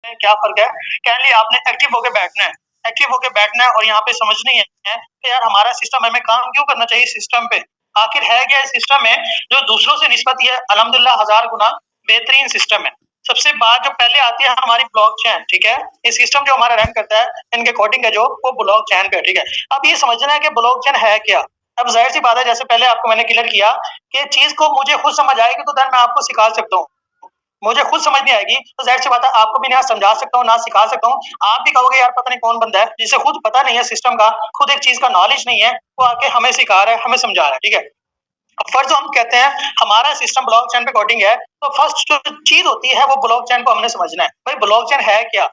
क्या फर्क है? कैनली आपने एक्टिव होके बैठना है, एक्टिव होके बैठना है और यहाँ पे समझनी है कि यार हमारा सिस्टम, हमें काम क्यों करना चाहिए सिस्टम पे, आखिर है क्या सिस्टम में जो दूसरों से निस्बत ये अल्हम्दुलिल्लाह 1000 गुना बेहतरीन सिस्टम है। सबसे बात जो पहले आती है हमारी ब्लॉकचेन, ठीक है? ये सिस्टम जो हमारा रन करता है, इनके कोडिंग है जो, वो ब्लॉकचेन पे, ठीक है? अब ये समझना है कि ब्लॉकचेन है क्या? अब ज़ाहिर सी बात है, जैसे पहले आपको मैंने क्लियर किया कि चीज़ को मुझे खुद समझ आएगी तो देन मैं आपको सिखा सकता हूँ। मुझे खुद समझ नहीं आएगी तो ज़ाहिर सी बात है आपको भी ना समझा सकता हूँ, ना सिखा सकता हूँ। आप भी कहोगे यार पता नहीं कौन बंदा है जिसे खुद पता नहीं है सिस्टम का, खुद एक चीज़ का नॉलेज नहीं है, वो आके हमें सिखा रहा है, हमें समझा रहा है, ठीक है? अब फर्स्ट जो हम कहते हैं हमारा सिस्टम ब्लॉकचेन पे कोडिंग है, तो फर्स्ट जो चीज़ होती है वो ब्लॉकचेन को हमने समझना है। भाई ब्लॉकचेन है क्या?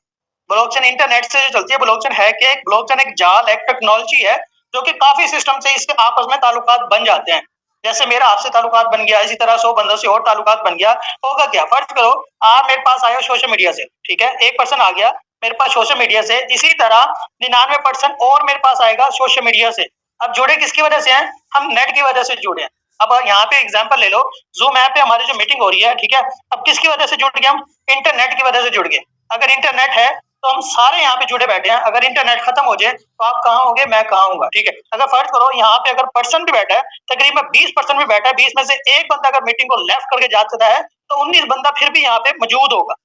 ब्लॉकचेन इंटरनेट से जो चलती है, ब्लॉकचेन है क्या? एक ब्लॉकचेन एक जाल, एक टेक्नोलॉजी है जो कि काफ़ी सिस्टम से इसके आपस में ताल्लुकात बन जाते हैं। जैसे मेरा आपसे ताल्लुकात बन गया, इसी तरह 100 बंदों से और ताल्लुकात बन गया। होगा क्या? फर्ज करो आप मेरे पास आए हो सोशल मीडिया से, ठीक है? एक पर्सन आ गया मेरे पास सोशल मीडिया से, इसी तरह 99% और मेरे पास आएगा सोशल मीडिया से। अब जुड़े किसकी वजह से हैं? हम नेट की वजह से जुड़े हैं। अब यहाँ पे एग्जांपल ले लो, ज़ूम ऐप पे हमारी जो मीटिंग हो रही है, ठीक है? अब किसकी वजह से जुड़ गए हम? इंटरनेट की वजह से जुड़ गए। अगर इंटरनेट है तो हम सारे यहाँ पे जुड़े बैठे हैं। अगर इंटरनेट खत्म हो जाए तो आप कहाँ होंगे, मैं कहाँ हूँगा, ठीक है? अगर फर्ज करो यहाँ पे अगर पर्सन भी बैठा है, तकरीबन 20% भी बैठा है, 20 में से एक बंदा अगर मीटिंग को लेफ्ट करके जा सकता है तो 19 बंदा फिर भी यहाँ पे मौजूद होगा।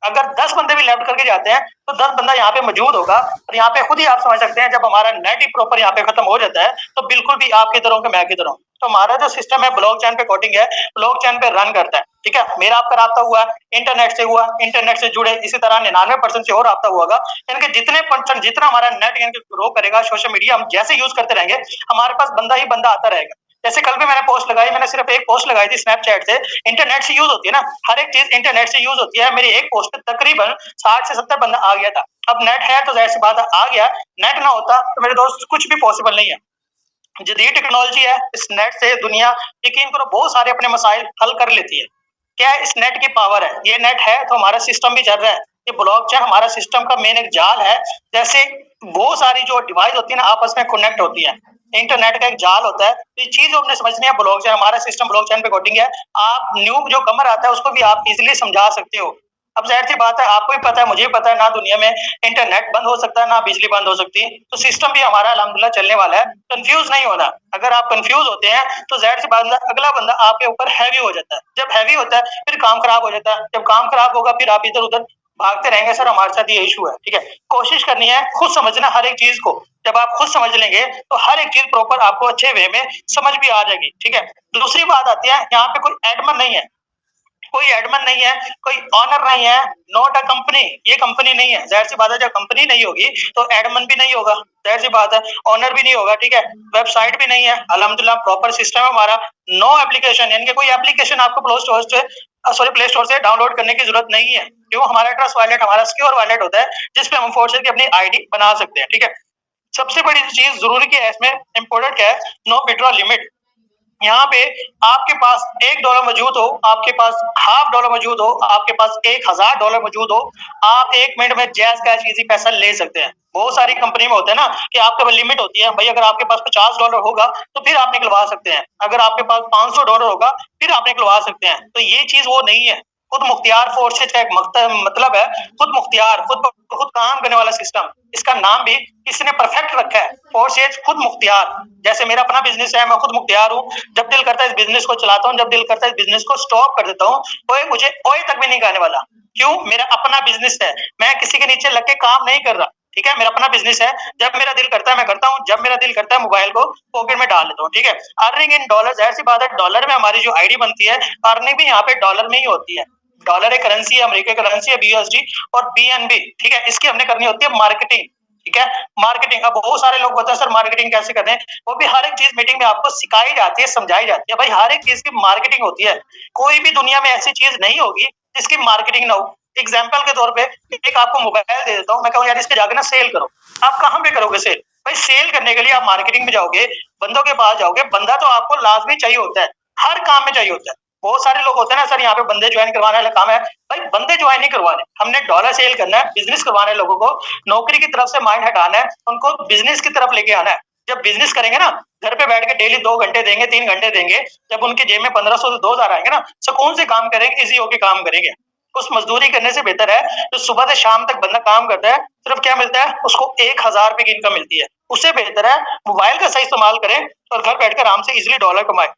अगर 10 बंदे भी लेफ्ट करके जाते हैं तो 10 बंदा यहाँ पे मौजूद होगा। और यहाँ पे खुद ही आप समझ सकते हैं जब हमारा नेट ही प्रॉपर यहाँ पे खत्म हो जाता है तो बिल्कुल भी आप किधर होंगे, मैं किधर हूँ। तो हमारा जो सिस्टम है ब्लॉकचेन पे कोडिंग है, ब्लॉकचेन पे रन करता है, ठीक है? मेरा आपका राब्ता हुआ इंटरनेट से, हुआ इंटरनेट से जुड़े, इसी तरह 99% से और राब्ता हुआ। इनके जितने परसेंट, जितना हमारा नेट इनके ग्रो करेगा, सोशल मीडिया हम जैसे यूज करते रहेंगे, हमारे पास बंदा ही बंदा आता रहेगा। जैसे कल भी मैंने पोस्ट लगाई, मैंने सिर्फ एक पोस्ट लगाई थी स्नैपचैट से। इंटरनेट से यूज होती है ना, हर एक चीज इंटरनेट से यूज होती है। मेरी एक पोस्ट पे तकरीबन 60 से 70 बंदा आ गया था। अब नेट है तो जाहिर सी बात है आ गया, नेट ना होता तो मेरे दोस्त कुछ भी पॉसिबल नहीं है। जदीद टेक्नोलॉजी है, इस नेट से दुनिया यकीन करो बहुत सारे अपने मसाइल हल कर लेती है। क्या है? इस नेट की पावर है। ये नेट है तो हमारा सिस्टम भी चल रहा है। ये ब्लॉकचेन हमारा सिस्टम का मेन एक जाल है। जैसे बहुत सारी जो डिवाइस होती है ना आपस में कनेक्ट होती है, इंटरनेट का एक जाल होता है। तो ये चीज हमने समझनी है, ब्लॉकचेन हमारा सिस्टम ब्लॉकचेन पे कोडिंग है। आप न्यू जो कमर आता है उसको भी आप इजीली समझा सकते हो। अब जाहिर सी बात है आपको भी पता है, मुझे भी पता है, ना दुनिया में इंटरनेट बंद हो सकता है, ना बिजली बंद हो सकती है। तो सिस्टम भी हमारा अल्हम्दुलिल्लाह चलने वाला है। कंफ्यूज नहीं होना। अगर आप कंफ्यूज होते हैं तो जाहिर सी बात है अगला बंदा आपके ऊपर हैवी हो जाता है। जब हैवी होता है फिर काम खराब हो जाता है। जब काम खराब होगा फिर आप इधर उधर भागते रहेंगे, सर हमारे साथ ये इशू है, ठीक है? कोशिश करनी है खुद समझना हर एक चीज को। जब आप खुद समझ लेंगे तो हर एक चीज प्रॉपर आपको अच्छे वे में समझ भी आ जाएगी, ठीक है? दूसरी बात आती है, यहाँ पे कोई एडमन नहीं है, कोई एडमन नहीं है, कोई ऑनर नहीं है, नॉट अ कंपनी। ये कंपनी नहीं है। जाहिर सी बात है जब कंपनी नहीं होगी तो एडमन भी नहीं होगा, जाहिर सी बात है ऑनर भी नहीं होगा, ठीक है? वेबसाइट भी नहीं है। अल्हम्दुलिल्लाह प्रॉपर सिस्टम है हमारा। नो एप्लीकेशन, यानी कि कोई एप्लीकेशन आपको प्ले स्टोर से डाउनलोड करने की जरूरत नहीं है। क्यों? हमारा ट्रस्ट वॉलेट हमारा सिक्योर वॉलेट होता है जिसपे हम फोर्स की अपनी आईडी बना सकते हैं, ठीक है? सबसे बड़ी चीज जरूरी क्या है इसमें, इंपोर्टेंट क्या है, नो विड्रॉल लिमिट। यहाँ पे आपके पास $1 मौजूद हो, आपके पास $50 मौजूद हो, आपके पास $1000 मौजूद हो, आप 1 मिनट में जैज कैश इजी पैसा ले सकते हैं। बहुत सारी कंपनी में होता है ना कि आपके पास लिमिट होती है, भाई अगर आपके पास $50 होगा तो फिर आप निकलवा सकते हैं, अगर आपके पास $500 होगा फिर आप निकलवा सकते हैं। तो ये चीज वो नहीं है। खुद मुख्तियार फोर्सेज का एक मतलब है खुद मुख्तियार, खुद काम करने वाला सिस्टम। इसका नाम भी किसी ने परफेक्ट रखा है, फोर्सेज खुद मुख्तियार। जैसे मेरा अपना बिजनेस है, मैं खुद मुख्तियार हूँ। जब दिल करता है इस बिजनेस को चलाता हूँ, जब दिल करता है इस बिजनेस को स्टॉप कर देता हूँ। ओए मुझे ओए तक भी नहीं कहने वाला। क्यों? मेरा अपना बिजनेस है, मैं किसी के नीचे लग के काम नहीं कर रहा, ठीक है? मेरा अपना बिजनेस है। जब मेरा दिल करता है मैं करता हूँ, जब मेरा दिल करता है मोबाइल को पॉकेट में डाल लेता हूँ, ठीक है? अर्निंग इन डॉलर, जाहिर सी बात है डॉलर में हमारी जो आईडी बनती है, अर्निंग भी यहाँ पे डॉलर में ही होती है। डॉलर एक करेंसी है, अमेरिकी करेंसी है, BUSD और BNB, ठीक है? इसकी हमने करनी होती है मार्केटिंग, ठीक है? मार्केटिंग। अब बहुत सारे लोग बोलते हैं सर मार्केटिंग कैसे करते हैं, वो भी हर एक चीज मीटिंग में आपको सिखाई जाती है, समझाई जाती है। भाई हर एक चीज की मार्केटिंग होती है। कोई भी दुनिया में ऐसी चीज नहीं होगी जिसकी मार्केटिंग ना हो। एग्जाम्पल के तौर पे एक आपको मोबाइल दे देता हूँ, मैं कहूँ यार इसके जाके ना सेल करो। आप कहाँ पे करोगे सेल? भाई सेल करने के लिए आप मार्केटिंग में जाओगे, बंदों के पास जाओगे। बंदा तो आपको लाजमी चाहिए होता है, हर काम में चाहिए होता है। बहुत सारे लोग होते हैं ना सर यहाँ पे बंदे ज्वाइन करवाने वाला काम है। भाई बंदे ज्वाइन नहीं करवाने, हमने डॉलर सेल करना है, बिजनेस करवाना है। लोगों को नौकरी की तरफ से माइंड हटाना है, उनको बिजनेस की तरफ लेके आना है। जब बिजनेस करेंगे ना, घर पे बैठ के डेली 2 घंटे देंगे, 3 घंटे देंगे, जब उनके जेब में 1500 से 2000 आएंगे ना, सुकून से काम करेंगे, इजी होके काम करेंगे। उस मजदूरी करने से बेहतर है जो सुबह से शाम तक बंदा काम करता है, सिर्फ क्या मिलता है उसको 1000 रुपए की इनकम मिलती है। उससे बेहतर है मोबाइल का सही इस्तेमाल करें और घर बैठकर आराम से इजीली डॉलर कमाए।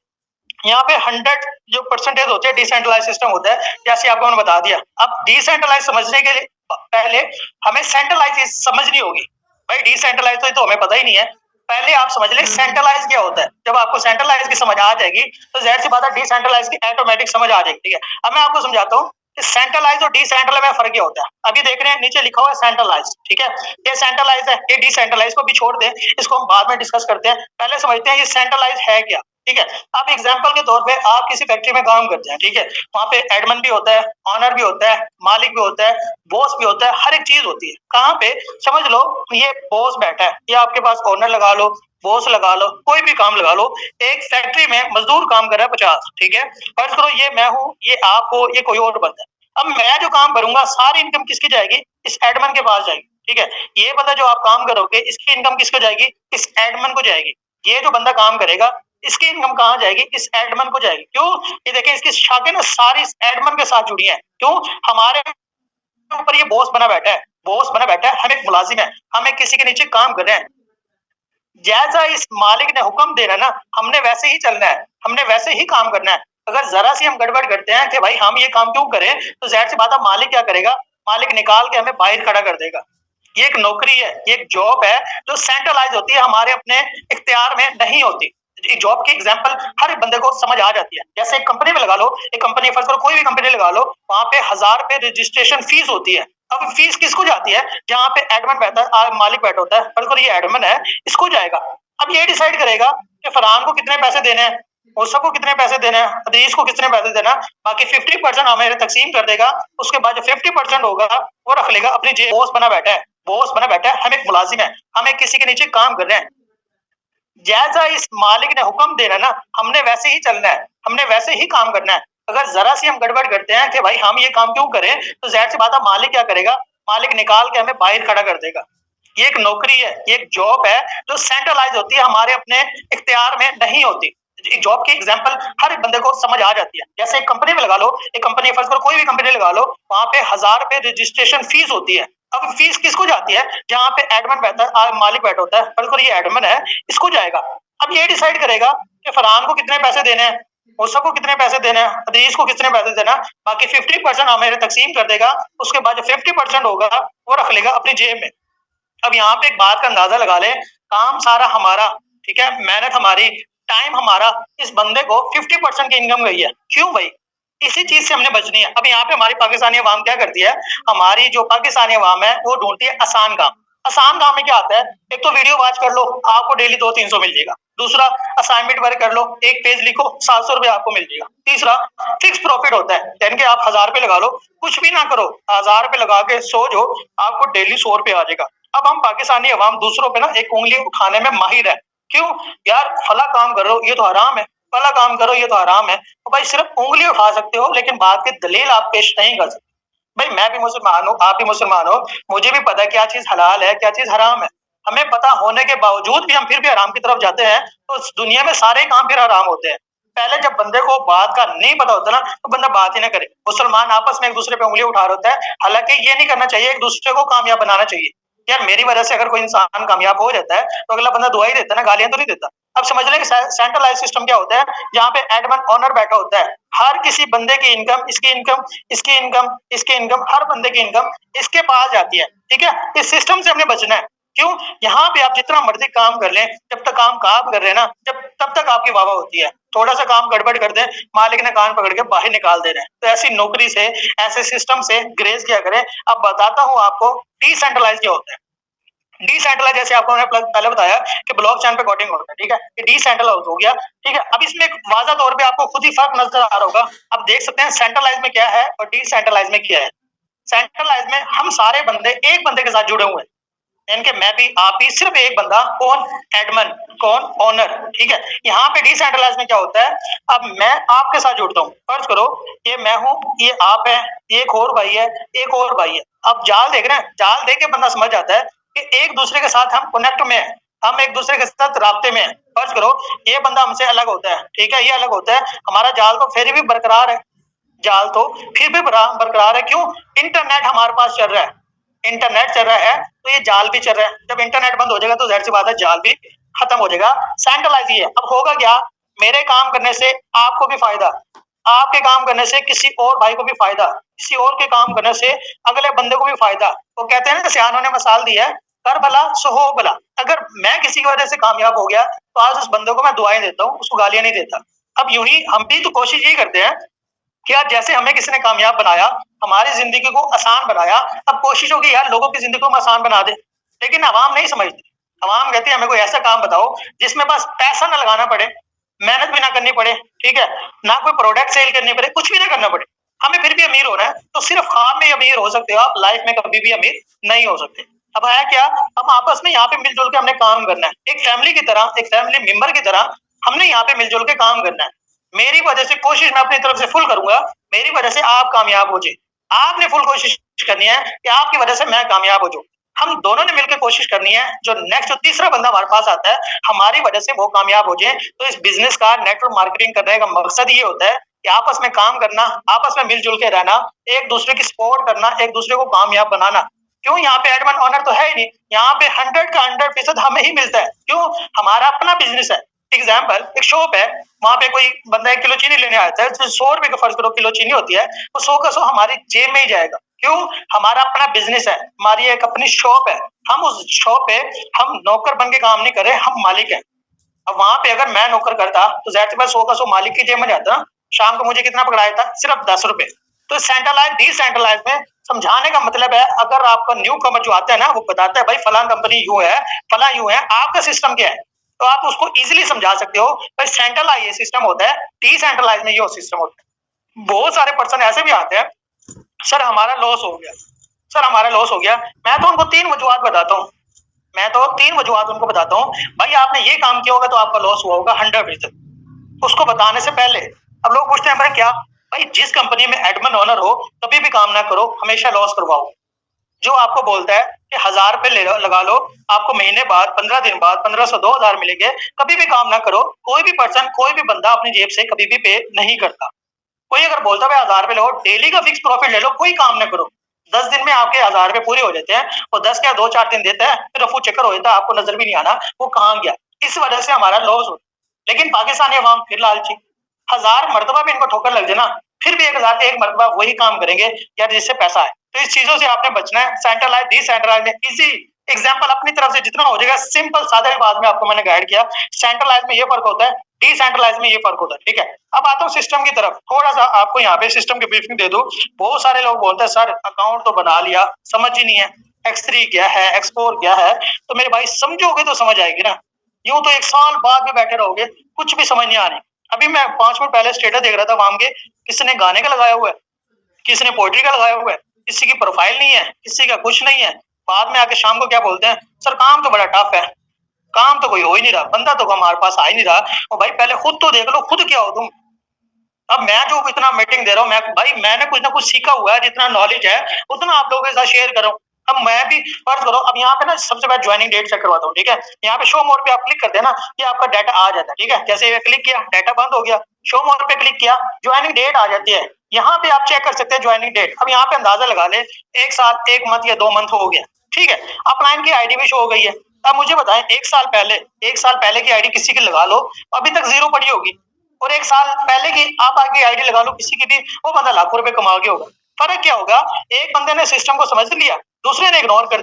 यहाँ पे 100 जो परसेंटेज होते हैं डिसेंट्रलाइज सिस्टम होता है, जैसे आपको मैंने बता दिया। अब डिसेंट्रलाइज समझने के लिए पहले हमें सेंट्रलाइज समझनी होगी। भाई डिसेंट्रलाइज तो हमें पता ही नहीं है, पहले आप समझ ले सेंट्रलाइज क्या होता है। जब आपको सेंट्रलाइज की समझ आ जाएगी तो जाहिर सी बात है डिसेंट्रलाइज की ऑटोमेटिक समझ आ जाएगी। ठीक है, अब मैं आपको समझाता हूँ सेंट्रलाइज और डिसेंट्रलाइज में फर्क क्या होता है। अभी देख रहे हैं नीचे लिखा हुआ है सेंट्रलाइज, ठीक है, ये सेंट्रलाइज है, ये डिसेंट्रलाइज को भी छोड़ दें, इसको हम बाद में डिस्कस करते हैं। पहले समझते हैं ये सेंट्रलाइज है क्या। ठीक है, अब एग्जांपल के तौर पे आप किसी फैक्ट्री में काम करते हैं, ठीक है, वहां पे एडमन भी होता है, ऑनर भी होता है, मालिक भी होता है, बॉस भी होता है, हर एक चीज होती है। कहाँ पे समझ लो ये बॉस बैठा है, ये आपके पास ऑनर लगा लो, बॉस लगा लो, कोई भी काम लगा लो। एक फैक्ट्री में मजदूर काम कर रहा है 50, ठीक है, फर्ज करो ये मैं हूँ, ये आप हो, ये कोई और बंदा है। अब मैं जो काम करूंगा सारी इनकम किसकी जाएगी, इस एडमन के पास जाएगी। ठीक है, ये बंदा जो आप काम करोगे इसकी इनकम किसको जाएगी, इस एडमन को जाएगी। ये जो बंदा काम करेगा इसकी इनकम कहाँ जाएगी, इस एडमन को जाएगी। क्यों, ये देखें इसकी शाखें ना सारी इस एडमन के साथ जुड़ी है। क्यों, हमारे ऊपर ये बॉस बना बैठा है, बॉस बना बैठा है, हम एक मुलाजिम है, हम एक किसी के नीचे काम कर रहे हैं। जैसा इस मालिक ने हुक्म देना ना हमने वैसे ही चलना है, हमने वैसे ही काम करना है। अगर जरा सी हम गड़बड़ करते हैं कि भाई हम ये काम क्यों करें, तो जाहिर सी बात है मालिक क्या करेगा, मालिक निकाल के हमें बाहर खड़ा कर देगा। ये एक नौकरी है, ये एक जॉब है जो सेंट्रलाइज होती है, हमारे अपने इख्तियार में नहीं होती। जॉब की एग्जांपल हर एक बंदे को समझ आ जाती है। जैसे एक कंपनी में लगा लो, एक कंपनी फर्ज करो कोई भी कंपनी लगा लो, वहां पे 1000 रुपए रजिस्ट्रेशन फीस होती है। अब फीस किसको जाती है, जहाँ पे एडमन बैठा है, मालिक बैठा होता है, फर्ज करो ये एडमन है, इसको जाएगा। अब ये डिसाइड करेगा कि फरहान को कितने पैसे देने हैं, मौसम को कितने पैसे देने हैं, अदीस को कितने पैसे देना, बाकी 50% हमें तकसीम कर देगा। उसके बाद जो 50% होगा वो रख लेगा अपनी जेब। बॉस बना बैठा है, बॉस बना बैठा है, हम एक मुलाजिम है, हम एक किसी के नीचे काम कर रहे हैं। जैसा इस मालिक ने हुक्म देना ना हमने वैसे ही चलना है, हमने वैसे ही काम करना है। अगर जरा सी हम गड़बड़ करते हैं कि भाई हम ये काम क्यों करें, तो जाहिर सी बात है मालिक क्या करेगा, मालिक निकाल के हमें बाहर खड़ा कर देगा। ये एक नौकरी है, ये एक जॉब है जो सेंट्रलाइज होती है, हमारे अपने इख्तियार में नहीं होती। जॉब की एग्जांपल हर एक बंदे को समझ आ जाती है। जैसे एक कंपनी में लगा लो, एक कंपनी फर्ज करो कोई भी कंपनी लगा लो, वहां पे 1000 रुपए रजिस्ट्रेशन फीस होती है। अब फीस किसको जाती है, जहाँ पे एडमन बैठा है, मालिक बैठा होता है, फर्ज करो ये एडमन है, इसको जाएगा। अब ये डिसाइड करेगा कि फरहान को कितने पैसे देने हैं, मौसम को कितने पैसे देने हैं, अदीस को कितने पैसे देना, बाकी 50% हमें तकसीम कर देगा। उसके बाद जो 50% होगा वो रख लेगा अपनी जेब में। अब यहाँ पे एक बात का अंदाजा लगा ले, काम सारा हमारा, ठीक है, मेहनत हमारी, टाइम हमारा, इस बंदे को 50% की इनकम गई है। क्यों भाई, इसी चीज से हमने बचनी है। अब यहाँ पे हमारी पाकिस्तानी अवाम क्या करती है, हमारी जो पाकिस्तानी अवाम है वो ढूंढती है आसान काम। आसान काम में क्या आता है, एक तो वीडियो वॉच कर लो आपको डेली 200-300 मिल जाएगा। दूसरा असाइनमेंट वर्क कर लो, एक पेज लिखो 700 रुपए आपको मिल जाएगा। तीसरा फिक्स प्रॉफिट होता है, यानी कि आप 1000 रुपए लगा लो, कुछ भी ना करो, 1000 रुपए लगा के सो जो आपको डेली 100 रुपए आ जाएगा। अब हम पाकिस्तानी अवाम दूसरों पे ना एक उंगली उठाने में माहिर है। क्यों यार, फला काम कर रहे हो ये तो हराम है, फला काम करो ये तो हराम है। तो भाई सिर्फ उंगली उठा सकते हो लेकिन बात की दलील आप पेश नहीं कर सकते। भाई मैं भी मुसलमान हूँ, आप भी मुसलमान हो, मुझे भी पता है क्या चीज हलाल है क्या चीज हराम है। हमें पता होने के बावजूद भी हम फिर भी हराम की तरफ जाते हैं, तो इस दुनिया में सारे काम फिर हराम होते हैं। पहले जब बंदे को बात का नहीं पता होता ना तो बंदा बात ही ना करे। मुसलमान आपस में एक दूसरे पे उंगली उठा रहे होता है, हालांकि ये नहीं करना चाहिए, एक दूसरे को कामयाब बनाना चाहिए। यार मेरी वजह से अगर कोई इंसान कामयाब हो जाता है तो अगला बंदा दुआ ही देता है ना, गालियां तो नहीं देता। अब समझ लें कि सेंट्रलाइज सिस्टम क्या होता है, जहाँ पे एडमन ऑनर बैठा होता है, हर किसी बंदे की इनकम, इसकी इनकम, इसकी इनकम, इसकी इनकम, हर बंदे की इनकम इसके पास जाती है। ठीक है, इस सिस्टम से हमने बचना है। क्यों, यहाँ पे आप जितना मर्जी काम कर लें, जब तक काम कर रहे हैं ना, जब तब तक आपकी वाह होती है। थोड़ा सा काम गड़बड़ कर दें, मालिक ने कान पकड़ के बाहर निकाल दे रहे हैं। तो ऐसी नौकरी से, ऐसे सिस्टम से ग्रेज किया करें। अब बताता हूँ आपको डिसेंट्रलाइज क्या होता है। डिसेंट्रलाइज जैसे आपको मैंने पहले बताया कि ब्लॉकचेन पे कोडिंग होता है, ठीक है, ये डिसेंट्रलाइज हो गया। ठीक है, अब इसमें वाज़ा तौर पे आपको खुद ही फर्क नजर आ रहा होगा। अब देख सकते हैं सेंट्रलाइज में क्या है और डिसेंट्रलाइज में क्या है। सेंट्रलाइज में हम सारे बंदे एक बंदे के साथ जुड़े हुए हैं, यानी कि मैं भी आप भी, सिर्फ एक बंदा, कौन, एडमन, कौन, ओनर। ठीक है, यहाँ पे डिसेंट्रलाइज में क्या होता है, अब मैं आपके साथ जुड़ता हूँ, फर्ज करो ये मैं हूँ, ये आप है, ये एक और भाई है, एक और भाई है। अब जाल देख रहे हैं, जाल देख के बंदा समझ जाता है कि एक दूसरे के साथ हम कनेक्ट में है, हम एक दूसरे के साथ राब्ते में है। फर्ज करो ये बंदा हमसे अलग होता है, ठीक है, ये अलग होता है, हमारा जाल तो फिर भी बरकरार है। जाल तो फिर भी बरकरार है। क्यों? इंटरनेट हमारे पास चल रहा है, इंटरनेट चल रहा है तो ये जाल भी चल रहा है। जब इंटरनेट बंद हो जाएगा तो जाहिर सी बात है जाल भी खत्म हो जाएगा। सेंट्रलाइज ही है। अब होगा क्या? मेरे काम करने से आपको भी फायदा, आपके काम करने से किसी और भाई को भी फायदा, किसी और के काम करने से अगले बंदे को भी फायदा। वो कहते हैं ना, सियानों ने मिसाल दी है, कर भला सो हो भला। अगर मैं किसी की वजह से कामयाब हो गया तो आज उस बंदे को मैं दुआएं देता हूँ, उसको गालियां नहीं देता। अब यूं ही हम भी तो कोशिश यही करते हैं कि यार जैसे हमें किसी ने कामयाब बनाया, हमारी जिंदगी को आसान बनाया, अब कोशिश होगी यार लोगों की जिंदगी को हम आसान बना दे। लेकिन अवाम नहीं समझती। अवाम कहती है हमें कोई ऐसा काम बताओ जिसमें बस पैसा ना लगाना पड़े, मेहनत भी ना करनी पड़े, ठीक है, ना कोई प्रोडक्ट सेल करनी पड़े, कुछ भी ना करना पड़े, हमें फिर भी अमीर होना है। तो सिर्फ काम में अमीर हो सकते हो आप, लाइफ में कभी भी अमीर नहीं हो सकते। अब है क्या, हम आपस में यहाँ पे मिलजुल के हमने काम करना है, एक फैमिली की तरह, एक फैमिली मेंबर की तरह हमने यहाँ पे मिलजुल के काम करना है। मेरी वजह से कोशिश मैं अपनी तरफ से फुल करूंगा, मेरी वजह से आप कामयाब हो जाए, आपने फुल कोशिश करनी है कि आपकी वजह से मैं कामयाब हो जाऊं। हम दोनों ने मिलकर कोशिश करनी है, जो नेक्स्ट जो तीसरा बंदा हमारे पास आता है हमारी वजह से वो कामयाब हो जाए। तो इस बिजनेस का नेटवर्क मार्केटिंग करने का मकसद ये होता है कि आपस में काम करना, आपस में मिलजुल के रहना, एक दूसरे की सपोर्ट करना, एक दूसरे को कामयाब बनाना। क्यों? यहाँ पे एडमन ऑनर तो है ही नहीं, यहाँ पे 100 का 100% हमें ही मिलता है। क्यों? हमारा अपना बिजनेस है। एग्जाम्पल, एक शॉप है, वहां पे कोई बंदा 1 किलो चीनी लेने आता है, तो 100 रुपए का फर्ज करो किलो चीनी होती है, तो 100 का 100 हमारी जेब में ही जाएगा। क्यों? हमारा अपना बिजनेस है, हमारी एक अपनी शॉप है। हम उस शॉप पे हम नौकर बन के काम नहीं कर रहे, हम मालिक हैं। अब वहां पे अगर मैं नौकर करता तो जाहिर सी बात 100 का 100 मालिक की जेब में जाता। शाम को मुझे कितना पकड़ाया था? सिर्फ 10 रुपए। तो सेंट्रलाइज डिसेंट्रलाइज में समझाने का मतलब है, अगर आपका न्यू कमर जो आता है ना, वो बताता है भाई फलां कंपनी यूं है, फलां यूं है, आपका सिस्टम क्या है, तो आप उसको इजीली समझा सकते हो भाई सेंट्रलाइज ये सिस्टम होता है, डिसेंट्रलाइज में ये सिस्टम होता है। बहुत सारे पर्सन ऐसे भी आते हैं, सर हमारा लॉस हो गया, सर हमारा लॉस हो गया। मैं तो उनको 3 वजूहात बताता हूँ, मैं तो 3 वजूहात उनको बताता हूँ, भाई आपने ये काम किया होगा तो आपका लॉस हुआ होगा 100%। उसको बताने से पहले अब लोग पूछते हैं भाई क्या? भाई जिस कंपनी में एडमिन ओनर हो कभी भी काम ना करो, हमेशा लॉस करवाओ। जो आपको बोलता है कि 1000 रुपए लगा लो, आपको महीने बाद 15 दिन बाद 1500 2000 मिलेंगे, कभी भी काम ना करो। कोई भी पर्सन, कोई भी बंदा अपनी जेब से कभी भी पे नहीं करता। कोई अगर बोलता है 1000 रुपए लो, डेली का फिक्स प्रॉफिट ले लो, कोई काम ना करो, 10 दिन में आपके 1000 रुपए पूरे हो जाते हैं। और 10 क्या 2-4 दिन देता है, फिर रफू चक्कर हो जाता है, आपको नजर भी नहीं आना वो कहाँ गया। इस वजह से हमारा लॉस होता है। लेकिन पाकिस्तानी अवाम फिर लालची, 1000 मरतबा भी इनको ठोकर लग जाए ना, फिर भी 1000 एक मरतबा वही काम करेंगे यार जिससे पैसा है। तो इस चीजों से आपने बचना है। सेंट्रलाइज डिसेंट्रलाइज में इजी एग्जाम्पल अपनी तरफ से जितना हो जाएगा, सिंपल सादे बाद में आपको मैंने गाइड किया। सेंट्रलाइज में ये फर्क होता है, डिसेंट्रलाइज में ये फर्क होता है, ठीक है। अब आता हूँ सिस्टम की तरफ, थोड़ा सा आपको यहाँ पे सिस्टम की ब्रीफिंग दे दूं। बहुत सारे लोग बोलते हैं सर अकाउंट तो बना लिया, समझ ही नहीं है X3 क्या है, X4 क्या है। तो मेरे भाई समझोगे तो समझ आएगी ना, यूं तो 1 साल बाद में बैठे रहोगे, कुछ भी समझ नहीं आ रही। अभी मैं 5 मिनट पहले स्टेटस देख रहा था वहां के, किसी ने गाने का लगाया हुआ है, किसी ने पोएट्री का लगाया हुआ है, किसी की प्रोफाइल नहीं है, किसी का कुछ नहीं है। बाद में आके शाम को क्या बोलते हैं, सर काम तो बड़ा टफ है, काम तो कोई हो ही नहीं रहा, बंदा तो हमारे पास आ ही नहीं रहा। और भाई पहले खुद तो देख लो, खुद क्या हो तुम। अब मैं जो इतना मीटिंग दे रहा हूँ, मैं भाई मैंने कुछ ना कुछ सीखा हुआ है, जितना नॉलेज है उतना आप लोगों के साथ शेयर कर रहा हूँ। अब मैं भी फर्ज करो, अब यहाँ पे ना सबसे पहले ज्वाइनिंग डेट चेक करवाता हूँ, ठीक है। यहाँ पे शो मोर पे आप क्लिक करते हैं ना, ये आपका डाटा आ जाता है, ठीक है। जैसे ये क्लिक किया, डाटा बंद हो गया, शो मोर पे क्लिक किया, ज्वाइनिंग डेट आ जाती है। यहाँ पे आप चेक कर सकते हैं ज्वाइनिंग डेट। अब यहाँ पे अंदाजा लगा ले 1 साल 1 मंथ या 2 मंथ हो गया, ठीक है। अपलाइन की आईडी भी शो हो गई है। अब मुझे बताएं 1 साल पहले की आईडी किसी की लगा लो, अभी तक 0 पड़ी होगी। और 1 साल पहले की आप आगे आईडी लगा लो किसी की भी, वो बंदा लाखों रुपए कमा के होगा। फर्क क्या होगा, एक बंदे ने सिस्टम को समझ लिया, दूसरे ने इग्नोर कर